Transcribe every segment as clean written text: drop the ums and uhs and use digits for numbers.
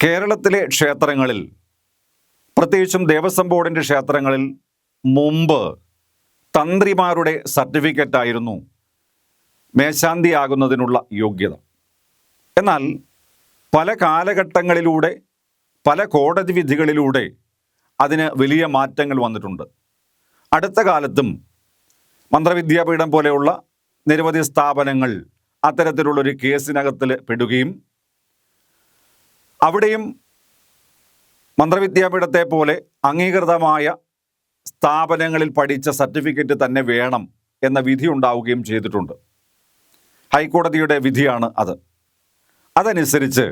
കേരളത്തിലെ ക്ഷേത്രങ്ങളിൽ, പ്രത്യേകിച്ചും ദേവസ്വം ബോർഡിൻ്റെ ക്ഷേത്രങ്ങളിൽ മുമ്പ് തന്ത്രിമാരുടെ സർട്ടിഫിക്കറ്റായിരുന്നു മേശാന്തിയാകുന്നതിനുള്ള യോഗ്യത. എന്നാൽ പല കാലഘട്ടങ്ങളിലൂടെ, പല കോടതി വിധികളിലൂടെ അതിന് വലിയ മാറ്റങ്ങൾ വന്നിട്ടുണ്ട്. അടുത്ത കാലത്തും മന്ത്രവിദ്യാപീഠം പോലെയുള്ള നിരവധി സ്ഥാപനങ്ങൾ അത്തരത്തിലുള്ളൊരു കേസിനകത്തിൽ പെടുകയും അവിടെയും മന്ത്രവിദ്യാപീഠത്തെ പോലെ അംഗീകൃതമായ സ്ഥാപനങ്ങളിൽ പഠിച്ച സർട്ടിഫിക്കറ്റ് തന്നെ വേണം എന്ന വിധി ഉണ്ടാവുകയും ചെയ്തിട്ടുണ്ട്. ഹൈക്കോടതിയുടെ വിധിയാണ് അത്. അതനുസരിച്ച്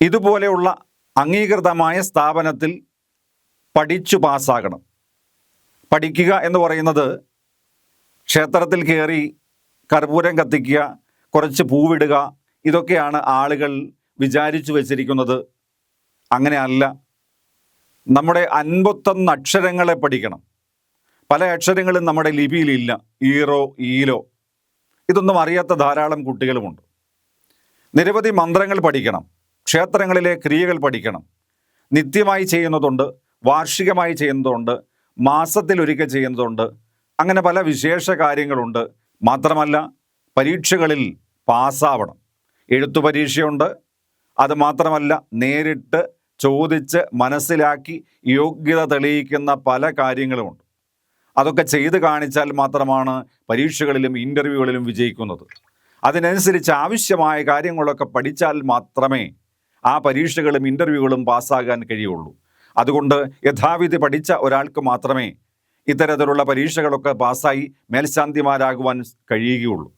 ഇതുപോലെയുള്ള അംഗീകൃതമായ സ്ഥാപനത്തിൽ പഠിച്ചു പാസ്സാകണം. പഠിക്കുക എന്ന് പറയുന്നത് ക്ഷേത്രത്തിൽ കയറി കർപ്പൂരം കത്തിക്കുക, കുറച്ച് പൂവിടുക, ഇതൊക്കെയാണ് ആളുകൾ വിചാരിച്ചു വച്ചിരിക്കുന്നത്. അങ്ങനെയല്ല. നമ്മുടെ 51 അക്ഷരങ്ങളെ പഠിക്കണം. പല അക്ഷരങ്ങളും നമ്മുടെ ലിപിയിലില്ല. ഈറോ, ഈലോ, ഇതൊന്നും അറിയാത്ത ധാരാളം കുട്ടികളുമുണ്ട്. നിരവധി മന്ത്രങ്ങൾ പഠിക്കണം. ക്ഷേത്രങ്ങളിലെ ക്രിയകൾ പഠിക്കണം. നിത്യമായി ചെയ്യുന്നതുണ്ട്, വാർഷികമായി ചെയ്യുന്നതുണ്ട്, മാസത്തിലൊരിക്കൽ ചെയ്യുന്നതുണ്ട്. അങ്ങനെ പല വിശേഷ കാര്യങ്ങളുണ്ട്. മാത്രമല്ല, പരീക്ഷകളിൽ പാസ്സാവണം. എഴുത്തു പരീക്ഷയുണ്ട്. അത് മാത്രമല്ല, നേരിട്ട് ചോദിച്ച് മനസ്സിലാക്കി യോഗ്യത തെളിയിക്കുന്ന പല കാര്യങ്ങളുമുണ്ട്. അതൊക്കെ ചെയ്ത് കാണിച്ചാൽ മാത്രമാണ് പരീക്ഷകളിലും ഇൻ്റർവ്യൂകളിലും വിജയിക്കുന്നത്. അതിനനുസരിച്ച് ആവശ്യമായ കാര്യങ്ങളൊക്കെ പഠിച്ചാൽ മാത്രമേ ആ പരീക്ഷകളും ഇൻ്റർവ്യൂകളും പാസ്സാകാൻ കഴിയുള്ളൂ. അതുകൊണ്ട് യഥാവിധി പഠിച്ച ഒരാൾക്ക് മാത്രമേ ഇത്തരത്തിലുള്ള പരീക്ഷകളൊക്കെ പാസ്സായി മേൽശാന്തിമാരാകുവാൻ കഴിയുകയുള്ളൂ.